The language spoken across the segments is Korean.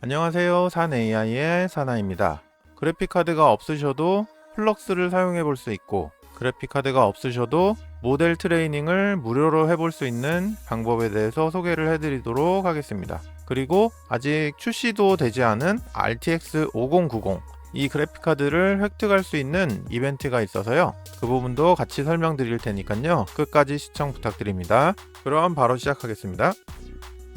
안녕하세요. 산 AI의 사나입니다. 그래픽카드가 없으셔도 플럭스를 사용해 볼 수 있고, 그래픽카드가 없으셔도 모델 트레이닝을 무료로 해볼 수 있는 방법에 대해서 소개를 해드리도록 하겠습니다. 그리고 아직 출시도 되지 않은 RTX 5090, 이 그래픽카드를 획득할 수 있는 이벤트가 있어서요. 그 부분도 같이 설명드릴 테니까요. 끝까지 시청 부탁드립니다. 그럼 바로 시작하겠습니다.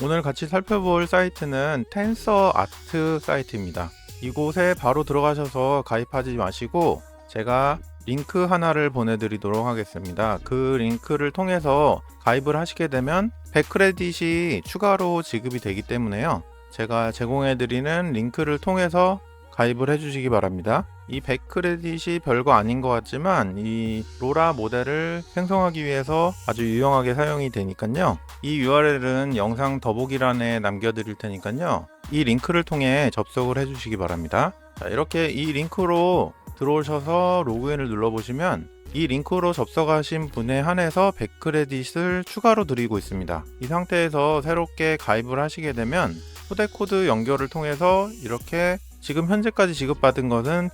오늘 같이 살펴볼 사이트는 텐서아트 사이트입니다. 이곳에 바로 들어가셔서 가입하지 마시고 제가 링크 하나를 보내드리도록 하겠습니다. 그 링크를 통해서 가입을 하시게 되면 100크레딧이 추가로 지급이 되기 때문에요. 제가 제공해드리는 링크를 통해서 가입을 해주시기 바랍니다. 이 100크레딧이 별거 아닌 것 같지만 이 로라 모델을 생성하기 위해서 아주 유용하게 사용이 되니까요. 이 URL은 영상 더보기란에 남겨드릴 테니까요. 이 링크를 통해 접속을 해주시기 바랍니다. 자, 이렇게 이 링크로 들어오셔서 로그인을 눌러보시면 이 링크로 접속하신 분에 한해서 100크레딧을 추가로 드리고 있습니다. 이 상태에서 새롭게 가입을 하시게 되면 휴대 코드 연결을 통해서 이렇게 지금 현재까지 지급받은 것은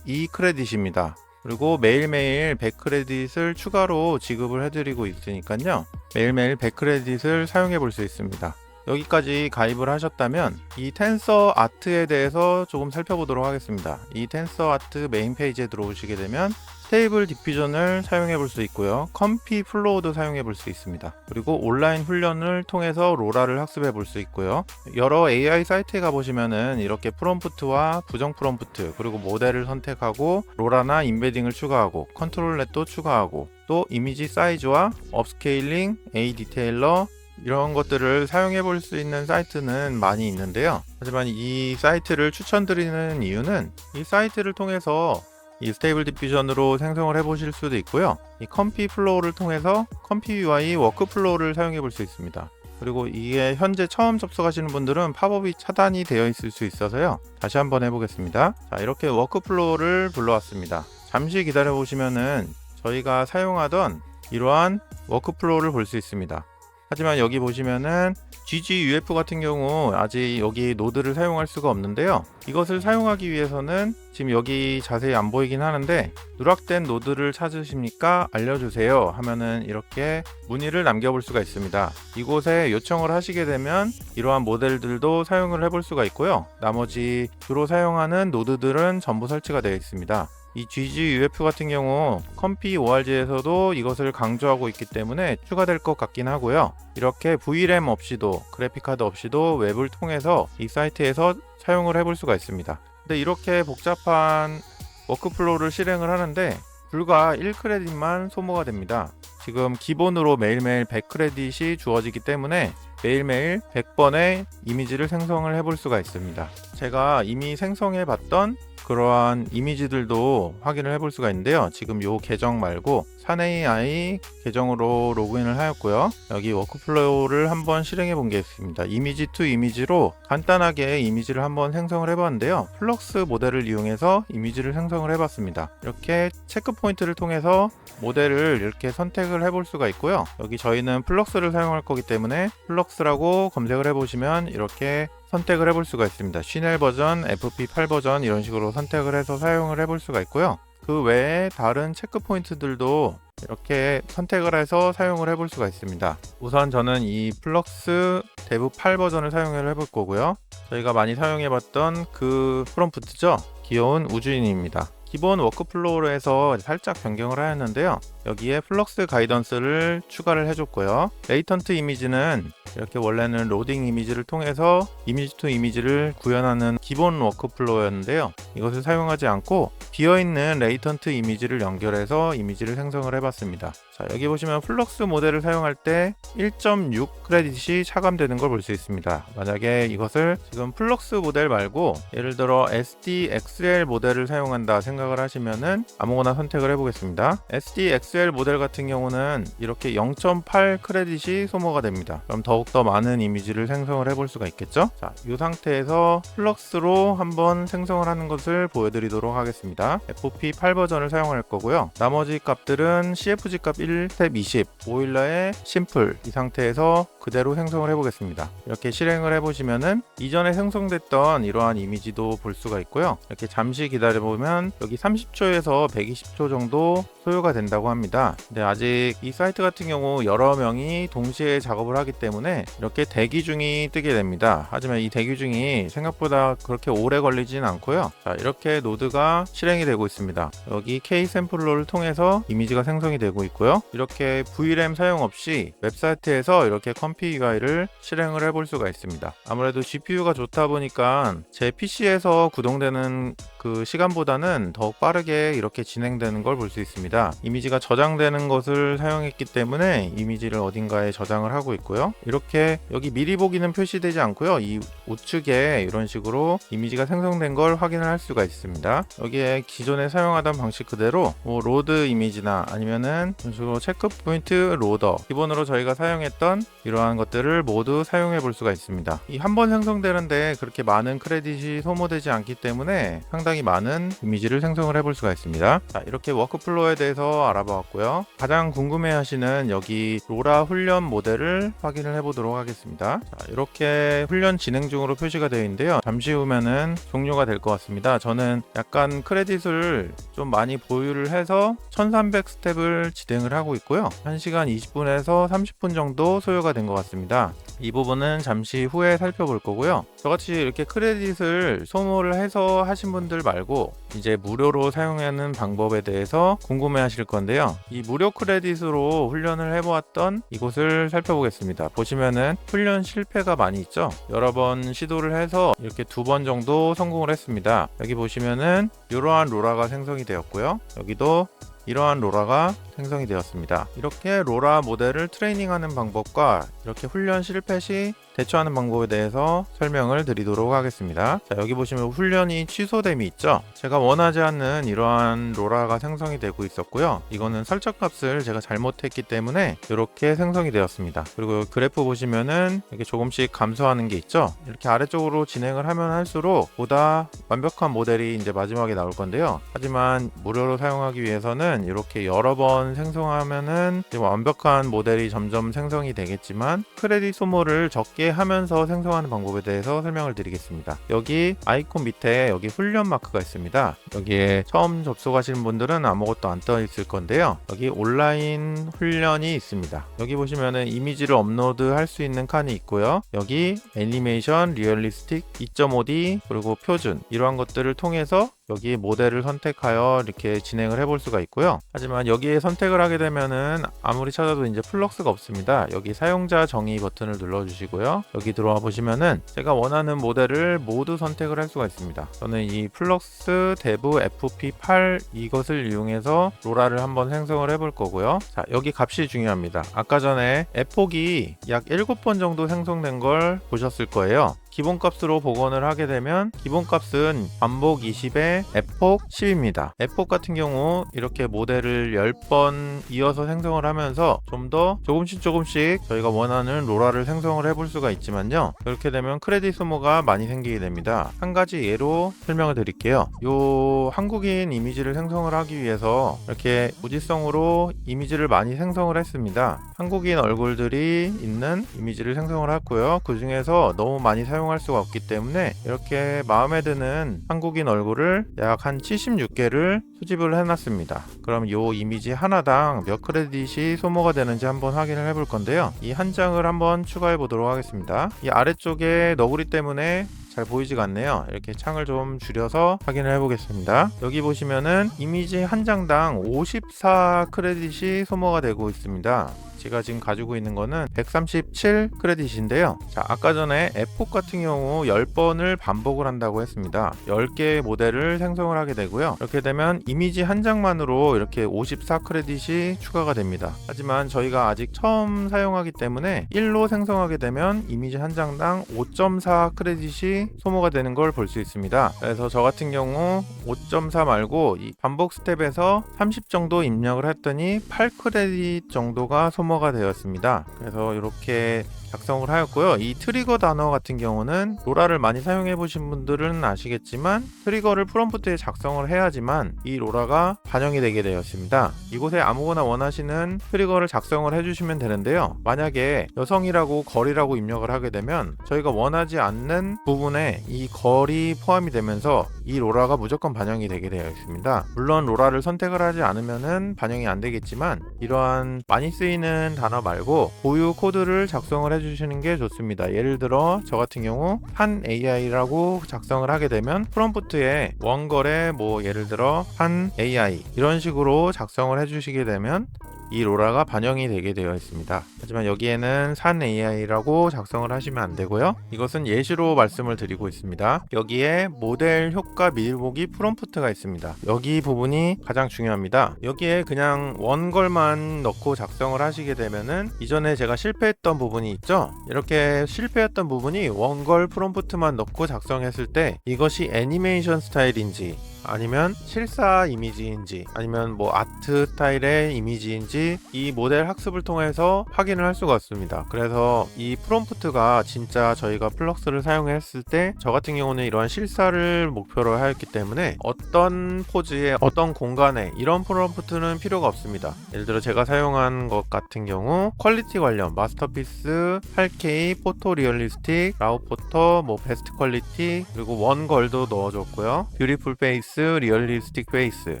172크레딧입니다. 그리고 매일매일 100크레딧을 추가로 지급을 해드리고 있으니까요. 매일매일 100크레딧을 사용해 볼 수 있습니다. 여기까지 가입을 하셨다면 이 텐서 아트에 대해서 조금 살펴보도록 하겠습니다. 이 텐서 아트 메인 페이지에 들어오시게 되면 스테이블 디퓨전을 사용해 볼 수 있고요. 컴피 플로우도 사용해 볼 수 있습니다. 그리고 온라인 훈련을 통해서 로라를 학습해 볼 수 있고요. 여러 AI 사이트에 가보시면은 이렇게 프롬프트와 부정 프롬프트 그리고 모델을 선택하고 로라나 임베딩을 추가하고 컨트롤렛도 추가하고 또 이미지 사이즈와 업스케일링, A 디테일러 이런 것들을 사용해 볼 수 있는 사이트는 많이 있는데요. 하지만 이 사이트를 추천드리는 이유는 이 사이트를 통해서 이 스테이블 디퓨전으로 생성을 해 보실 수도 있고요. 이 컴피 플로우를 통해서 컴피 UI 워크플로우를 사용해 볼 수 있습니다. 그리고 이게 현재 처음 접속하시는 분들은 팝업이 차단이 되어 있을 수 있어서요. 다시 한번 해보겠습니다. 자, 이렇게 워크플로우를 불러왔습니다. 잠시 기다려 보시면은 저희가 사용하던 이러한 워크플로우를 볼 수 있습니다. 하지만 여기 보시면은 GGUF 같은 경우 아직 여기 노드를 사용할 수가 없는데요. 이것을 사용하기 위해서는 지금 여기 자세히 안 보이긴 하는데 누락된 노드를 찾으십니까? 알려주세요 하면은 이렇게 문의를 남겨볼 수가 있습니다. 이곳에 요청을 하시게 되면 이러한 모델들도 사용을 해볼 수가 있고요. 나머지 주로 사용하는 노드들은 전부 설치가 되어 있습니다. 이 GGUF 같은 경우 컴피 ORG에서도 이것을 강조하고 있기 때문에 추가될 것 같긴 하고요. 이렇게 VRAM 없이도 그래픽카드 없이도 웹을 통해서 이 사이트에서 사용을 해볼 수가 있습니다. 근데 이렇게 복잡한 워크플로우를 실행을 하는데 불과 1크레딧만 소모가 됩니다. 지금 기본으로 매일매일 100크레딧이 주어지기 때문에 매일매일 100번의 이미지를 생성을 해볼 수가 있습니다. 제가 이미 생성해 봤던 그러한 이미지들도 확인을 해볼 수가 있는데요. 지금 요 계정 말고 산AI 계정으로 로그인을 하였고요. 여기 워크플로우를 한번 실행해 본 게 있습니다. 이미지 투 이미지로 간단하게 이미지를 한번 생성을 해봤는데요. 플럭스 모델을 이용해서 이미지를 생성을 해봤습니다. 이렇게 체크 포인트를 통해서 모델을 이렇게 선택을 해볼 수가 있고요. 여기 저희는 플럭스를 사용할 거기 때문에 플럭스라고 검색을 해보시면 이렇게 선택을 해볼 수가 있습니다. 쉬넬 버전, FP8 버전 이런 식으로 선택을 해서 사용을 해볼 수가 있고요. 그 외에 다른 체크 포인트들도 이렇게 선택을 해서 사용을 해볼 수가 있습니다. 우선 저는 이 플럭스 데브 8 버전을 사용을 해볼 거고요. 저희가 많이 사용해봤던 그 프롬프트죠. 귀여운 우주인입니다. 기본 워크플로우로 해서 살짝 변경을 하였는데요. 여기에 플럭스 가이던스를 추가를 해줬고요. 레이턴트 이미지는 이렇게 원래는 로딩 이미지를 통해서 이미지 투 이미지를 구현하는 기본 워크플로우였는데요. 이것을 사용하지 않고 비어있는 레이턴트 이미지를 연결해서 이미지를 생성을 해봤습니다. 자, 여기 보시면 플럭스 모델을 사용할 때 1.6 크레딧이 차감되는 걸 볼 수 있습니다. 만약에 이것을 지금 플럭스 모델 말고 예를 들어 SDXL 모델을 사용한다 생각을 하시면은 아무거나 선택을 해보겠습니다. SDXL 모델 같은 경우는 이렇게 0.8 크레딧이 소모가 됩니다. 그럼 더욱더 많은 이미지를 생성을 해볼 수가 있겠죠? 자, 이 상태에서 플럭스로 한번 생성을 하는 것을 보여드리도록 하겠습니다. FP8 버전을 사용할 거고요. 나머지 값들은 CFG 값 1, 스텝 20, 보일러의 심플 이 상태에서 그대로 생성을 해보겠습니다. 이렇게 실행을 해보시면은 이전에 생성됐던 이러한 이미지도 볼 수가 있고요. 이렇게 잠시 기다려보면 여기 30초에서 120초 정도 소요가 된다고 합니다. 근데 아직 이 사이트 같은 경우 여러 명이 동시에 작업을 하기 때문에 이렇게 대기 중이 뜨게 됩니다. 하지만 이 대기 중이 생각보다 그렇게 오래 걸리진 않고요. 자, 이렇게 노드가 실행이 되고 있습니다. 여기 K샘플러를 통해서 이미지가 생성이 되고 있고요. 이렇게 VRAM 사용 없이 웹사이트에서 이렇게 컴피 UI를 실행을 해볼 수가 있습니다. 아무래도 GPU가 좋다 보니까 제 PC에서 구동되는 그 시간보다는 더욱 빠르게 이렇게 진행되는 걸 볼 수 있습니다. 이미지가 저장되는 것을 사용했기 때문에 이미지를 어딘가에 저장을 하고 있고요. 이렇게 여기 미리 보기는 표시되지 않고요. 이 우측에 이런 식으로 이미지가 생성된 걸 확인을 할 수가 있습니다. 여기에 기존에 사용하던 방식 그대로 뭐 로드 이미지나 아니면은 이런 식으로 체크 포인트 로더, 기본으로 저희가 사용했던 이러한 것들을 모두 사용해 볼 수가 있습니다. 이 한 번 생성되는데 그렇게 많은 크레딧이 소모되지 않기 때문에 상당히 많은 이미지를 생성을 해볼 수가 있습니다. 자, 이렇게 워크플로우에 대해서 알아보았고요. 가장 궁금해하시는 여기 로라 훈련 모델을 확인을 해보도록 하겠습니다. 자, 이렇게 훈련 진행 중으로 표시가 되어 있는데요. 잠시 후면은 종료가 될 것 같습니다. 저는 약간 크레딧을 좀 많이 보유를 해서 1300 스텝을 진행을 하고 있고요. 1시간 20분에서 30분 정도 소요가 된 것 같습니다. 이 부분은 잠시 후에 살펴볼 거고요. 저같이 이렇게 크레딧을 소모를 해서 하신 분들 말고 이제 무료로 사용하는 방법에 대해서 궁금해 하실 건데요. 이 무료 크레딧으로 훈련을 해보았던 이곳을 살펴보겠습니다. 보시면은 훈련 실패가 많이 있죠. 여러 번 시도를 해서 이렇게 2번 정도 성공을 했습니다. 여기 보시면은 이러한 로라가 생성이 되었고요. 여기도 이러한 로라가 생성이 되었습니다. 이렇게 로라 모델을 트레이닝하는 방법과 이렇게 훈련 실패 시 대처하는 방법에 대해서 설명을 드리도록 하겠습니다. 자, 여기 보시면 훈련이 취소됨이 있죠. 제가 원하지 않는 이러한 로라가 생성이 되고 있었고요. 이거는 설정 값을 제가 잘못했기 때문에 이렇게 생성이 되었습니다. 그리고 그래프 보시면은 이렇게 조금씩 감소하는 게 있죠. 이렇게 아래쪽으로 진행을 하면 할수록 보다 완벽한 모델이 이제 마지막에 나올 건데요. 하지만 무료로 사용하기 위해서는 이렇게 여러 번 생성하면은 완벽한 모델이 점점 생성이 되겠지만 크레딧 소모를 적게 하면서 생성하는 방법에 대해서 설명을 드리겠습니다. 여기 아이콘 밑에 여기 훈련 마크가 있습니다. 여기에 처음 접속하시는 분들은 아무것도 안 떠 있을 건데요. 여기 온라인 훈련이 있습니다. 여기 보시면은 이미지를 업로드 할 수 있는 칸이 있고요. 여기 애니메이션, 리얼리스틱, 2.5D 그리고 표준 이러한 것들을 통해서 여기 모델을 선택하여 이렇게 진행을 해볼 수가 있고요. 하지만 여기에 선택을 하게 되면은 아무리 찾아도 이제 플럭스가 없습니다. 여기 사용자 정의 버튼을 눌러주시고요. 여기 들어와 보시면은 제가 원하는 모델을 모두 선택을 할 수가 있습니다. 저는 이 플럭스 데브 FP8 이것을 이용해서 로라를 한번 생성을 해볼 거고요. 자, 여기 값이 중요합니다. 아까 전에 F폭이 약 7번 정도 생성된 걸 보셨을 거예요. 기본값으로 복원을 하게 되면 기본값은 반복 20에 F폭 10입니다. F폭 같은 경우 이렇게 모델을 10번 이어서 생성을 하면서 좀 더 조금씩 저희가 원하는 로라를 생성을 해볼 수가 있지만요. 그렇게 되면 크레딧 소모가 많이 생기게 됩니다. 한 가지 예로 설명을 드릴게요. 요 한국인 이미지를 생성을 하기 위해서 이렇게 무지성으로 이미지를 많이 생성을 했습니다. 한국인 얼굴들이 있는 이미지를 생성을 했고요. 그 중에서 너무 많이 사용할 수가 없기 때문에 이렇게 마음에 드는 한국인 얼굴을 약 한 76개를 수집을 해놨습니다. 그럼 이 이미지 하나당 몇 크레딧이 소모가 되는지 한번 확인을 해볼 건데요. 이 한 장을 한번 추가해 보도록 하겠습니다. 이 아래쪽에 너구리 때문에 잘 보이지가 않네요. 이렇게 창을 좀 줄여서 확인을 해보겠습니다. 여기 보시면은 이미지 한 장당 54 크레딧이 소모가 되고 있습니다. 제가 지금 가지고 있는 거는 137 크레딧인데요. 자, 아까 전에 F폭 같은 경우 10번을 반복을 한다고 했습니다. 10개의 모델을 생성을 하게 되고요. 이렇게 되면 이미지 한 장만으로 이렇게 54 크레딧이 추가가 됩니다. 하지만 저희가 아직 처음 사용하기 때문에 1로 생성하게 되면 이미지 한 장당 5.4 크레딧이 소모가 되는 걸 볼 수 있습니다. 그래서 저 같은 경우 5.4 말고 이 반복 스텝에서 30 정도 입력을 했더니 8 크레딧 정도가 소모가 되었습니다. 그래서 이렇게 작성을 하였고요. 이 트리거 단어 같은 경우는 로라를 많이 사용해 보신 분들은 아시겠지만 트리거를 프롬프트에 작성을 해야지만 이 로라가 반영이 되게 되었습니다. 이곳에 아무거나 원하시는 트리거를 작성을 해주시면 되는데요. 만약에 여성이라고 걸이라고 입력을 하게 되면 저희가 원하지 않는 부분에 이 걸이 포함이 되면서 이 로라가 무조건 반영이 되게 되어 있습니다. 물론 로라를 선택을 하지 않으면은 반영이 안 되겠지만 이러한 많이 쓰이는 단어 말고 고유 코드를 작성을 해주시는 게 좋습니다. 예를 들어 저 같은 경우 한 AI라고 작성을 하게 되면 프롬프트에 원걸에 뭐 예를 들어 한 AI 이런 식으로 작성을 해주시게 되면 이 로라가 반영이 되게 되어 있습니다. 하지만 여기에는 산 AI라고 작성을 하시면 안 되고요. 이것은 예시로 말씀을 드리고 있습니다. 여기에 모델 효과 미리보기 프롬프트가 있습니다. 여기 부분이 가장 중요합니다. 여기에 그냥 원걸만 넣고 작성을 하시게 되면은 이전에 제가 실패했던 부분이 있죠. 이렇게 실패했던 부분이 원걸 프롬프트만 넣고 작성했을 때 이것이 애니메이션 스타일인지 아니면 실사 이미지인지 아니면 뭐 아트 스타일의 이미지인지 이 모델 학습을 통해서 확인을 할 수가 있습니다. 그래서 이 프롬프트가 진짜 저희가 플럭스를 사용했을 때 저 같은 경우는 이러한 실사를 목표로 하였기 때문에 어떤 포즈에 어떤 공간에 이런 프롬프트는 필요가 없습니다. 예를 들어 제가 사용한 것 같은 경우 퀄리티 관련 마스터피스 8K 포토 리얼리스틱 라우 포터 뭐 베스트 퀄리티 그리고 원걸도 넣어줬고요. 뷰티풀 페이스 리얼리스틱 페이스,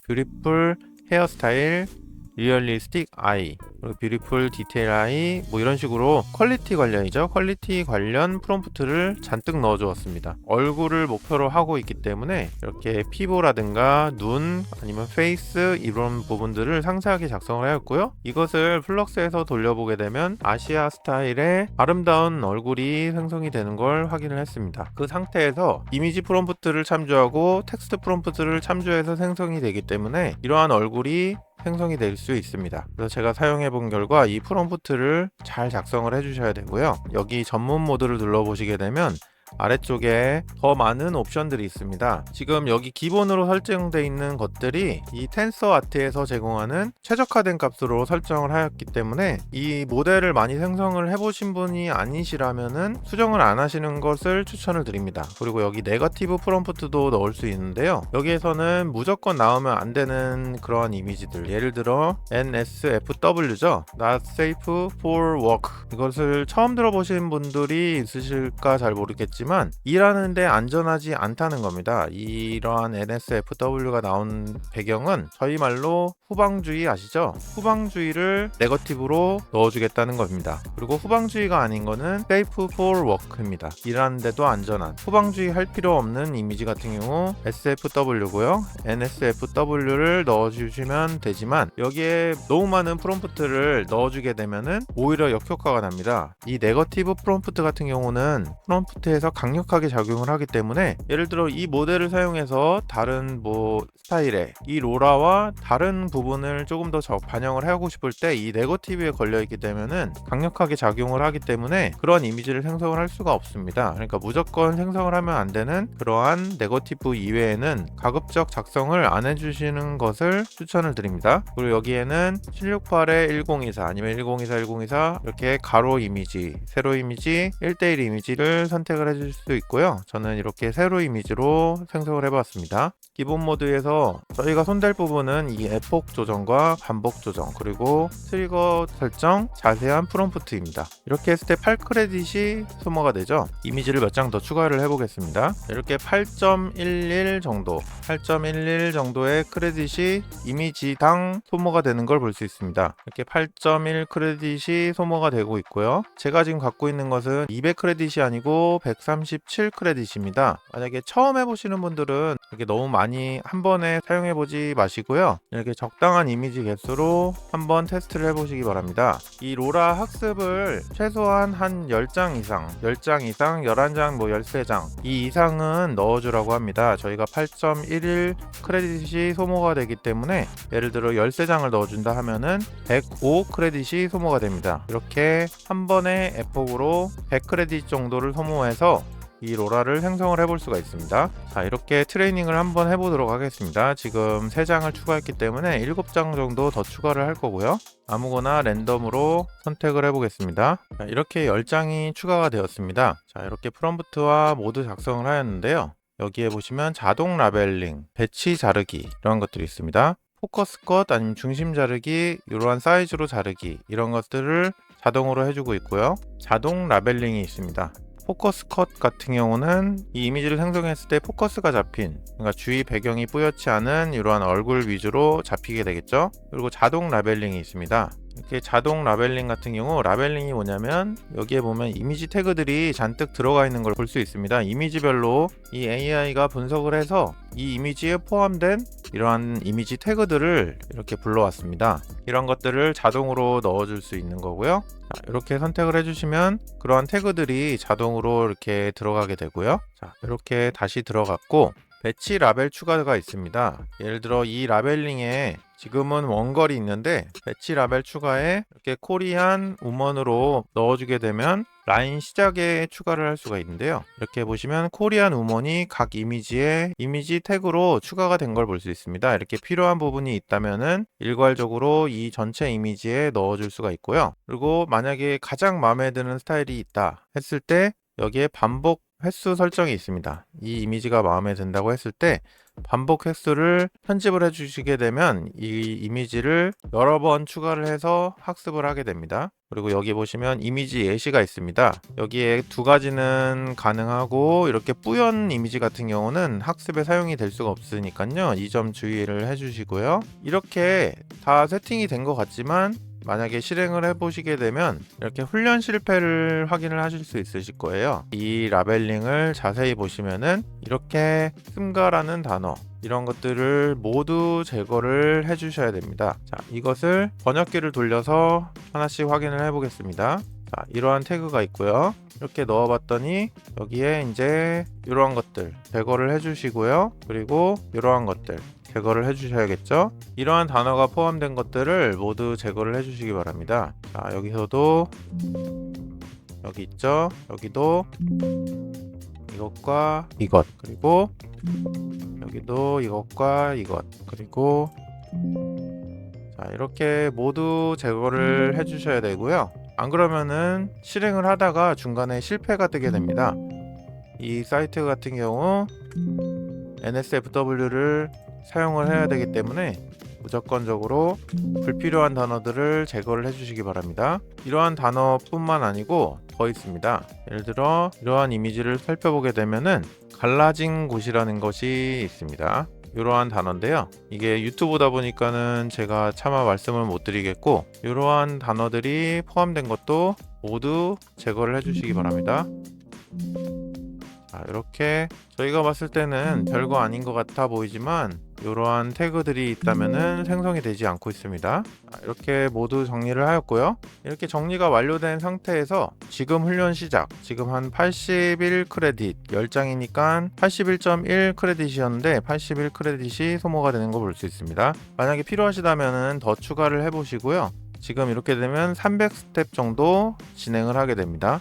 뷰티풀 헤어스타일, 리얼리스틱 아이, 그리고 뷰티풀 디테일 아이 뭐 이런 식으로 퀄리티 관련이죠. 퀄리티 관련 프롬프트를 잔뜩 넣어 주었습니다. 얼굴을 목표로 하고 있기 때문에 이렇게 피부라든가 눈 아니면 페이스 이런 부분들을 상세하게 작성을 하였고요. 이것을 플럭스에서 돌려보게 되면 아시아 스타일의 아름다운 얼굴이 생성이 되는 걸 확인을 했습니다. 그 상태에서 이미지 프롬프트를 참조하고 텍스트 프롬프트를 참조해서 생성이 되기 때문에 이러한 얼굴이 생성이 될 수 있습니다. 그래서 제가 사용해 본 결과 이 프롬프트를 잘 작성을 해 주셔야 되고요. 여기 전문 모드를 눌러 보시게 되면 아래쪽에 더 많은 옵션들이 있습니다. 지금 여기 기본으로 설정되어 있는 것들이 이 텐서 아트에서 제공하는 최적화된 값으로 설정을 하였기 때문에 이 모델을 많이 생성을 해보신 분이 아니시라면은 수정을 안 하시는 것을 추천을 드립니다. 그리고 여기 네거티브 프롬프트도 넣을 수 있는데요. 여기에서는 무조건 나오면 안 되는 그러한 이미지들, 예를 들어 NSFW죠. Not safe for work. 이것을 처음 들어보신 분들이 있으실까 잘 모르겠지만 일하는데 안전하지 않다는 겁니다. 이러한 NSFW가 나온 배경은 저희 말로 후방주의 아시죠? 후방주의를 네거티브로 넣어주겠다는 겁니다. 그리고 후방주의가 아닌 거는 safe for work입니다. 일하는데도 안전한 후방주의 할 필요 없는 이미지 같은 경우 SFW고요. NSFW를 넣어주시면 되지만 여기에 너무 많은 프롬프트를 넣어주게 되면은 오히려 역효과가 납니다. 이 네거티브 프롬프트 같은 경우는 프롬프트에서 강력하게 작용을 하기 때문에 예를 들어 이 모델을 사용해서 다른 뭐 스타일의 이 로라와 다른 부분을 조금 더 반영을 하고 싶을 때 이 네거티브에 걸려 있기 때문에 강력하게 작용을 하기 때문에 그런 이미지를 생성을 할 수가 없습니다. 그러니까 무조건 생성을 하면 안 되는 그러한 네거티브 이외에는 가급적 작성을 안 해주시는 것을 추천을 드립니다. 그리고 여기에는 768에 1024 아니면 1024 1024 이렇게 가로 이미지, 세로 이미지, 1:1 이미지를 선택을 해줄 수 있고요. 저는 이렇게 세로 이미지로 생성을 해봤습니다. 기본 모드에서 저희가 손댈 부분은 이 에폭 조정과 반복 조정 그리고 트리거 설정, 자세한 프롬프트입니다. 이렇게 했을 때 8크레딧이 소모가 되죠. 이미지를 몇 장 더 추가를 해보겠습니다. 이렇게 8.11 정도의 크레딧이 이미지당 소모가 되는 걸 볼 수 있습니다. 이렇게 8.1 크레딧이 소모가 되고 있고요. 제가 지금 갖고 있는 것은 200 크레딧이 아니고 137 크레딧입니다. 만약에 처음 해보시는 분들은 이렇게 너무 많이 한 번에 사용해보지 마시고요. 이렇게 적당한 이미지 개수로 한번 테스트를 해보시기 바랍니다. 이 로라 학습을 최소한 한 10장 이상, 11장, 뭐 13장 이 이상은 넣어주라고 합니다. 저희가 8.11 크레딧이 소모가 되기 때문에 예를 들어 13장을 넣어준다 하면은 105 크레딧이 소모가 됩니다. 이렇게 한 번에 에폭으로 100 크레딧 정도를 소모해서 이 로라를 생성을 해볼 수가 있습니다. 자, 이렇게 트레이닝을 한번 해보도록 하겠습니다. 지금 3장을 추가했기 때문에 7장 정도 더 추가를 할 거고요. 아무거나 랜덤으로 선택을 해보겠습니다. 자, 이렇게 10장이 추가가 되었습니다. 자, 이렇게 프롬프트와 모두 작성을 하였는데요. 여기에 보시면 자동 라벨링, 배치 자르기 이런 것들이 있습니다. 포커스 컷 아니면 중심 자르기, 이러한 사이즈로 자르기 이런 것들을 자동으로 해주고 있고요. 자동 라벨링이 있습니다. 포커스 컷 같은 경우는 이 이미지를 생성했을 때 포커스가 잡힌, 그러니까 주위 배경이 뿌옇지 않은 이러한 얼굴 위주로 잡히게 되겠죠. 그리고 자동 라벨링이 있습니다. 이렇게 자동 라벨링 같은 경우, 라벨링이 뭐냐면 여기에 보면 이미지 태그들이 잔뜩 들어가 있는 걸 볼 수 있습니다. 이미지별로 이 AI가 분석을 해서 이 이미지에 포함된 이러한 이미지 태그들을 이렇게 불러왔습니다. 이런 것들을 자동으로 넣어줄 수 있는 거고요. 자, 이렇게 선택을 해주시면 그러한 태그들이 자동으로 이렇게 들어가게 되고요. 자, 이렇게 다시 들어갔고, 배치 라벨 추가가 있습니다. 예를 들어 이 라벨링에 지금은 원걸이 있는데 배치 라벨 추가에 이렇게 코리안 우먼으로 넣어주게 되면 라인 시작에 추가를 할 수가 있는데요. 이렇게 보시면 코리안 우먼이 각 이미지에 이미지 태그로 추가가 된 걸 볼 수 있습니다. 이렇게 필요한 부분이 있다면은 일괄적으로 이 전체 이미지에 넣어줄 수가 있고요. 그리고 만약에 가장 마음에 드는 스타일이 있다 했을 때 여기에 반복 횟수 설정이 있습니다. 이 이미지가 마음에 든다고 했을 때 반복 횟수를 편집을 해주시게 되면 이 이미지를 여러 번 추가를 해서 학습을 하게 됩니다. 그리고 여기 보시면 이미지 예시가 있습니다. 여기에 2가지는 가능하고, 이렇게 뿌연 이미지 같은 경우는 학습에 사용이 될 수가 없으니까요. 이 점 주의를 해주시고요. 이렇게 다 세팅이 된 것 같지만 만약에 실행을 해보시게 되면 이렇게 훈련 실패를 확인을 하실 수 있으실 거예요. 이 라벨링을 자세히 보시면은 이렇게 씀가라는 단어, 이런 것들을 모두 제거를 해주셔야 됩니다. 자, 이것을 번역기를 돌려서 하나씩 확인을 해보겠습니다. 자, 이러한 태그가 있고요. 이렇게 넣어봤더니 여기에 이제 이러한 것들 제거를 해주시고요. 그리고 이러한 것들 제거를 해주셔야겠죠. 이러한 단어가 포함된 것들을 모두 제거를 해주시기 바랍니다. 자, 여기서도 여기 있죠. 여기도 이것과 이것, 그리고 여기도 이것과 이것, 그리고 자, 이렇게 모두 제거를 해주셔야 되고요. 안 그러면은 실행을 하다가 중간에 실패가 뜨게 됩니다. 이 사이트 같은 경우 NSFW를 사용을 해야 되기 때문에 무조건적으로 불필요한 단어들을 제거를 해주시기 바랍니다. 이러한 단어뿐만 아니고 더 있습니다. 예를 들어 이러한 이미지를 살펴보게 되면은 갈라진 곳이라는 것이 있습니다. 이러한 단어인데요. 이게 유튜브다 보니까는 제가 차마 말씀을 못 드리겠고, 이러한 단어들이 포함된 것도 모두 제거를 해주시기 바랍니다. 자, 이렇게 저희가 봤을 때는 별거 아닌 것 같아 보이지만 이러한 태그들이 있다면은 생성이 되지 않고 있습니다. 자, 이렇게 모두 정리를 하였고요. 이렇게 정리가 완료된 상태에서 지금 훈련 시작, 지금 한 81 크레딧, 10장이니까 81.1 크레딧이었는데 81 크레딧이 소모가 되는 거 볼 수 있습니다. 만약에 필요하시다면은 더 추가를 해보시고요. 지금 이렇게 되면 300스텝 정도 진행을 하게 됩니다.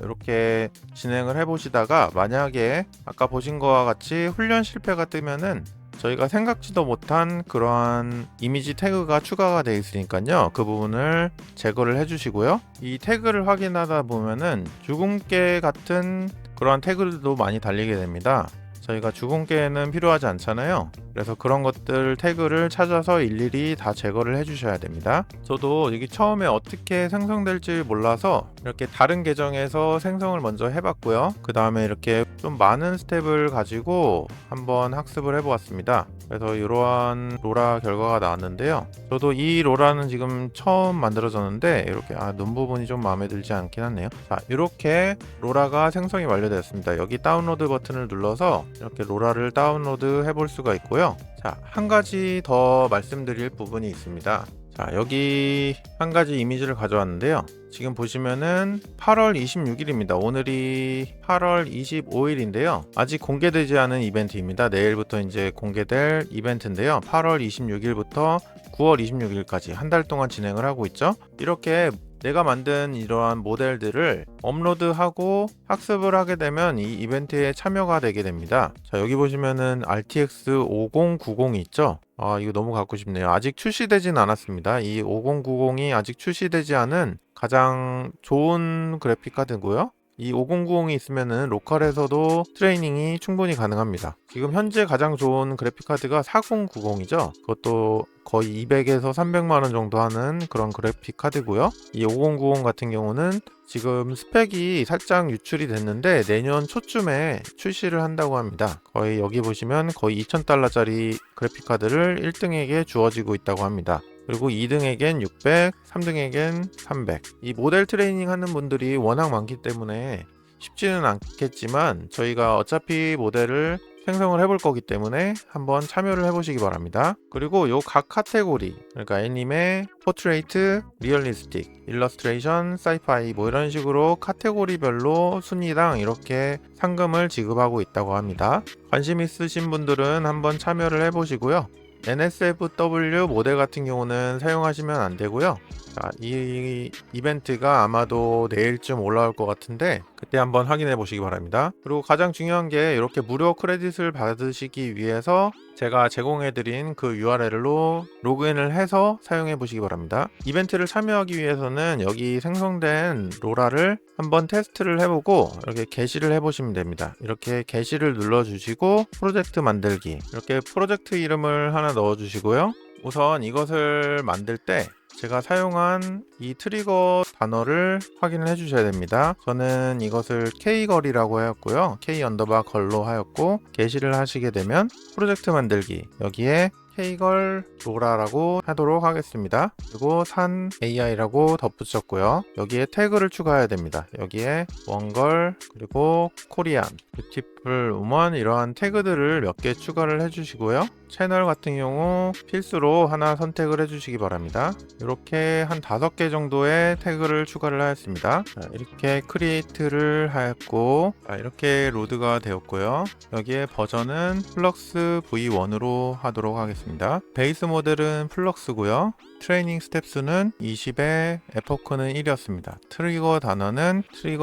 이렇게 진행을 해보시다가 만약에 아까 보신 거와 같이 훈련 실패가 뜨면은 저희가 생각지도 못한 그러한 이미지 태그가 추가가 되어 있으니까요. 그 부분을 제거를 해주시고요. 이 태그를 확인하다 보면은 주근깨 같은 그러한 태그들도 많이 달리게 됩니다. 저희가 주근깨는 필요하지 않잖아요. 그래서 그런 것들 태그를 찾아서 일일이 다 제거를 해주셔야 됩니다. 저도 이게 처음에 어떻게 생성될지 몰라서 이렇게 다른 계정에서 생성을 먼저 해봤고요. 그 다음에 이렇게 좀 많은 스텝을 가지고 한번 학습을 해보았습니다. 그래서 이러한 로라 결과가 나왔는데요. 저도 이 로라는 지금 처음 만들어졌는데 이렇게 눈 부분이 좀 마음에 들지 않긴 하네요. 자, 이렇게 로라가 생성이 완료되었습니다. 여기 다운로드 버튼을 눌러서 이렇게 로라를 다운로드 해볼 수가 있고요. 자, 한 가지 더 말씀드릴 부분이 있습니다. 자, 여기 한 가지 이미지를 가져왔는데요. 지금 보시면은 8월 26일입니다. 오늘이 8월 25일인데요. 아직 공개되지 않은 이벤트입니다. 내일부터 이제 공개될 이벤트인데요. 8월 26일부터 9월 26일까지 한 달 동안 진행을 하고 있죠. 이렇게 내가 만든 이러한 모델들을 업로드하고 학습을 하게 되면 이 이벤트에 참여가 되게 됩니다. 자, 여기 보시면은 RTX 5090이 있죠? 이거 너무 갖고 싶네요. 아직 출시되진 않았습니다. 이 5090이 아직 출시되지 않은 가장 좋은 그래픽 카드고요. 이 5090이 있으면은 로컬에서도 트레이닝이 충분히 가능합니다. 지금 현재 가장 좋은 그래픽 카드가 4090이죠. 그것도 거의 200에서 300만원 정도 하는 그런 그래픽 카드고요. 이 5090 같은 경우는 지금 스펙이 살짝 유출이 됐는데 내년 초쯤에 출시를 한다고 합니다. 거의 여기 보시면 거의 2000달러짜리 그래픽 카드를 1등에게 주어지고 있다고 합니다. 그리고 2등에겐 600, 3등에겐 300. 이 모델 트레이닝 하는 분들이 워낙 많기 때문에 쉽지는 않겠지만 저희가 어차피 모델을 생성을 해볼 거기 때문에 한번 참여를 해보시기 바랍니다. 그리고 요 각 카테고리, 그러니까 애니메, 포트레이트, 리얼리스틱, 일러스트레이션, 사이파이 뭐 이런 식으로 카테고리별로 순위당 이렇게 상금을 지급하고 있다고 합니다. 관심 있으신 분들은 한번 참여를 해보시고요. NSFW 모델 같은 경우는 사용하시면 안 되고요. 자, 이 이벤트가 아마도 내일쯤 올라올 것 같은데 그때 한번 확인해 보시기 바랍니다. 그리고 가장 중요한 게 이렇게 무료 크레딧을 받으시기 위해서 제가 제공해 드린 그 URL로 로그인을 해서 사용해 보시기 바랍니다. 이벤트를 참여하기 위해서는 여기 생성된 로라를 한번 테스트를 해보고 이렇게 게시를 해보시면 됩니다. 이렇게 게시를 눌러주시고 프로젝트 만들기, 이렇게 프로젝트 이름을 하나 넣어주시고요. 우선 이것을 만들 때 제가 사용한 이 트리거 단어를 확인을 해주셔야 됩니다. 저는 이것을 K걸이라고 하였고요. K_걸로 하였고, 게시를 하시게 되면 프로젝트 만들기, 여기에 K걸 로라라고 하도록 하겠습니다. 그리고 산 AI라고 덧붙였고요. 여기에 태그를 추가해야 됩니다. 여기에 원걸, 그리고 코리안, 뷰티풀 우먼 이러한 태그들을 몇 개 추가를 해주시고요. 채널 같은 경우 필수로 하나 선택을 해주시기 바랍니다. 이렇게 한 5개 정도의 태그를 추가를 하였습니다. 자, 이렇게 크리에이트를 하였고, 이렇게 로드가 되었고요. 여기에 버전은 플럭스 V1으로 하도록 하겠습니다. 베이스 모델은 플럭스고요. 트레이닝 스텝 수는 20에 에포크는 1이었습니다. 트리거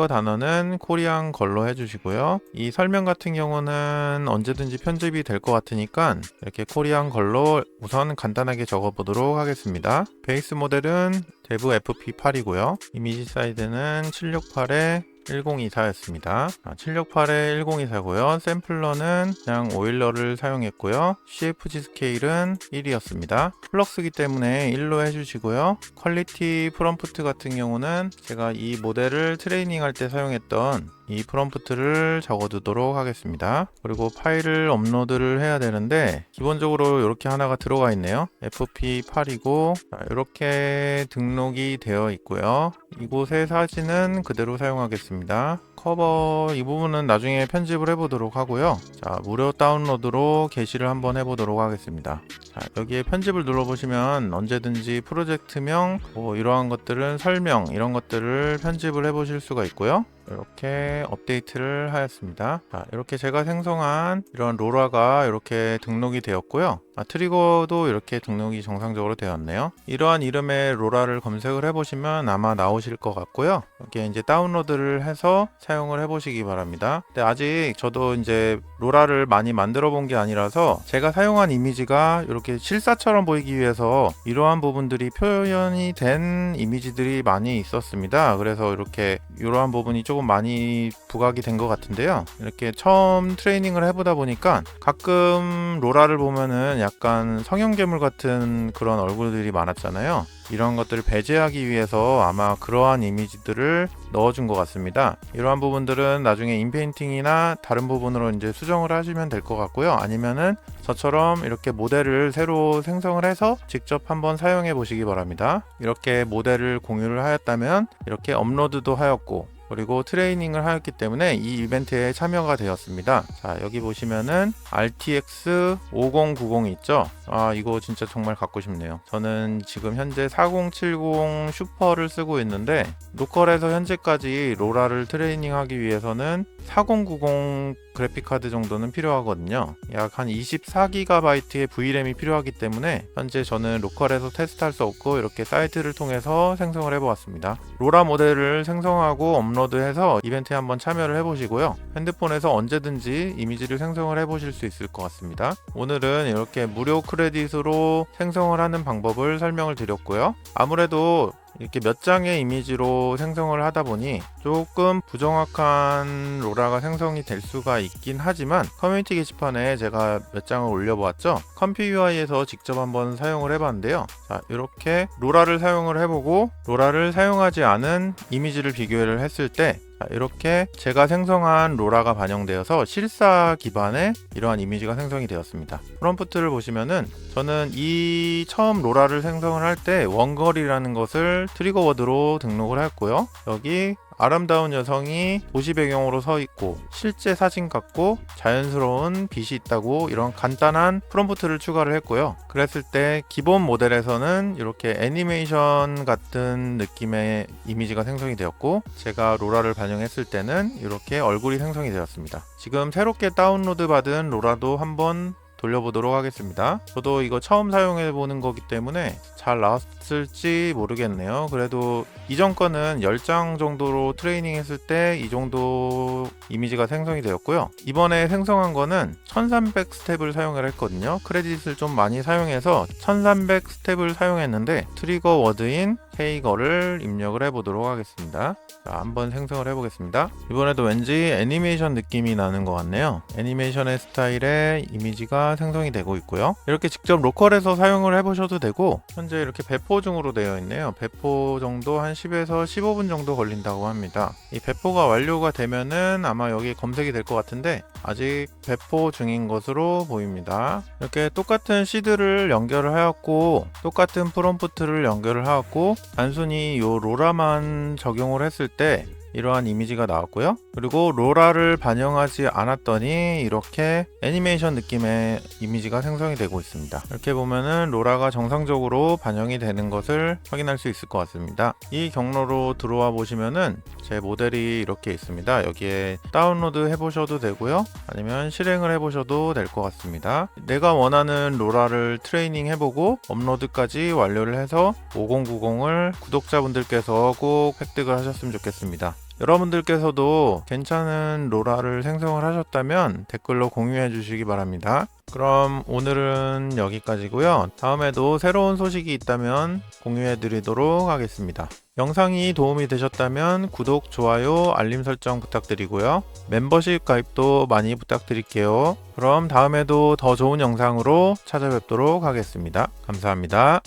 단어는 코리안 걸로 해주시고요. 이 설명 같은 경우는 언제든지 편집이 될 것 같으니까 이렇게 코리안 걸로 우선 간단하게 적어보도록 하겠습니다. 베이스 모델은 데브 FP8이고요. 이미지 사이즈는 768에 1024였습니다. 768에 1024고요. 샘플러는 그냥 오일러를 사용했고요. CFG 스케일은 1이었습니다. 플럭스기 때문에 1로 해주시고요. 퀄리티 프롬프트 같은 경우는 제가 이 모델을 트레이닝 할 때 사용했던 이 프롬프트를 적어두도록 하겠습니다. 그리고 파일을 업로드를 해야 되는데 기본적으로 이렇게 하나가 들어가 있네요. FP8이고 이렇게 등록이 되어 있고요. 이곳의 사진은 그대로 사용하겠습니다. 커버 이 부분은 나중에 편집을 해보도록 하고요. 자, 무료 다운로드로 게시를 한번 해보도록 하겠습니다. 자, 여기에 편집을 눌러보시면 언제든지 프로젝트명, 이러한 것들은 설명, 이런 것들을 편집을 해보실 수가 있고요. 이렇게 업데이트를 하였습니다. 자, 이렇게 제가 생성한 이런 로라가 이렇게 등록이 되었고요. 트리거도 이렇게 등록이 정상적으로 되었네요. 이러한 이름의 로라를 검색을 해보시면 아마 나오실 것 같고요. 여기에 이제 다운로드를 해서 사용을 해보시기 바랍니다. 근데 아직 저도 이제 로라를 많이 만들어 본 게 아니라서 제가 사용한 이미지가 이렇게 실사처럼 보이기 위해서 이러한 부분들이 표현이 된 이미지들이 많이 있었습니다. 그래서 이렇게 이러한 부분이 조금 많이 부각이 된 것 같은데요. 이렇게 처음 트레이닝을 해보다 보니까 가끔 로라를 보면은 약간 성형괴물 같은 그런 얼굴들이 많았잖아요. 이런 것들을 배제하기 위해서 아마 그러한 이미지들을 넣어준 것 같습니다. 이러한 부분들은 나중에 인페인팅이나 다른 부분으로 이제 수정을 하시면 될 것 같고요. 아니면은 저처럼 이렇게 모델을 새로 생성을 해서 직접 한번 사용해 보시기 바랍니다. 이렇게 모델을 공유를 하였다면 이렇게 업로드도 하였고 그리고 트레이닝을 하였기 때문에 이 이벤트에 참여가 되었습니다. 자, 여기 보시면은 RTX 5090이 있죠. 아, 이거 진짜 정말 갖고 싶네요. 저는 지금 현재 4070 슈퍼를 쓰고 있는데 로컬에서 현재까지 로라를 트레이닝하기 위해서는 4090 그래픽카드 정도는 필요하거든요. 약 한 24GB의 VRAM이 필요하기 때문에 현재 저는 로컬에서 테스트할 수 없고 이렇게 사이트를 통해서 생성을 해보았습니다. 로라 모델을 생성하고 업로드해서 이벤트에 한번 참여를 해보시고요. 핸드폰에서 언제든지 이미지를 생성을 해보실 수 있을 것 같습니다. 오늘은 이렇게 무료 크레딧으로 생성을 하는 방법을 설명을 드렸고요. 아무래도 이렇게 몇 장의 이미지로 생성을 하다 보니 조금 부정확한 로라가 생성이 될 수가 있긴 하지만 커뮤니티 게시판에 제가 몇 장을 올려보았죠. 컴피 UI에서 직접 한번 사용을 해봤는데요. 자, 이렇게 로라를 사용을 해보고 로라를 사용하지 않은 이미지를 비교를 했을 때 이렇게 제가 생성한 로라가 반영되어서 실사 기반의 이러한 이미지가 생성이 되었습니다. 프롬프트를 보시면은 저는 이 처음 로라를 생성을 할 때 원걸이라는 것을 트리거 워드로 등록을 했고요. 여기 아름다운 여성이 도시 배경으로 서 있고 실제 사진 같고 자연스러운 빛이 있다고 이런 간단한 프롬프트를 추가를 했고요. 그랬을 때 기본 모델에서는 이렇게 애니메이션 같은 느낌의 이미지가 생성이 되었고 제가 로라를 반영했을 때는 이렇게 얼굴이 생성이 되었습니다. 지금 새롭게 다운로드 받은 로라도 한번 돌려보도록 하겠습니다. 저도 이거 처음 사용해 보는 거기 때문에 잘 나왔을지 모르겠네요. 그래도 이전 거는 10장 정도로 트레이닝 했을 때 이 정도 이미지가 생성이 되었고요. 이번에 생성한 거는 1300 스텝을 사용을 했거든요. 크레딧을 좀 많이 사용해서 1300 스텝을 사용했는데 트리거 워드인 K거를 입력을 해보도록 하겠습니다. 자, 한번 생성을 해보겠습니다. 이번에도 왠지 애니메이션 느낌이 나는 것 같네요. 애니메이션의 스타일의 이미지가 생성이 되고 있고요. 이렇게 직접 로컬에서 사용을 해보셔도 되고 현재 이렇게 배포 중으로 되어 있네요. 배포 정도 한 10에서 15분 정도 걸린다고 합니다. 이 배포가 완료가 되면은 아마 여기 검색이 될 것 같은데 아직 배포 중인 것으로 보입니다. 이렇게 똑같은 시드를 연결을 하였고 똑같은 프롬프트를 연결을 하였고 단순히 이 로라만 적용을 했을 때 이러한 이미지가 나왔고요. 그리고 로라를 반영하지 않았더니 이렇게 애니메이션 느낌의 이미지가 생성이 되고 있습니다. 이렇게 보면은 로라가 정상적으로 반영이 되는 것을 확인할 수 있을 것 같습니다. 이 경로로 들어와 보시면은 제 모델이 이렇게 있습니다. 여기에 다운로드 해보셔도 되고요. 아니면 실행을 해보셔도 될 것 같습니다. 내가 원하는 로라를 트레이닝 해보고 업로드까지 완료를 해서 5090을 구독자분들께서 꼭 획득을 하셨으면 좋겠습니다. 여러분들께서도 괜찮은 로라를 생성을 하셨다면 댓글로 공유해 주시기 바랍니다. 그럼 오늘은 여기까지고요. 다음에도 새로운 소식이 있다면 공유해 드리도록 하겠습니다. 영상이 도움이 되셨다면 구독, 좋아요, 알림 설정 부탁드리고요. 멤버십 가입도 많이 부탁드릴게요. 그럼 다음에도 더 좋은 영상으로 찾아뵙도록 하겠습니다. 감사합니다.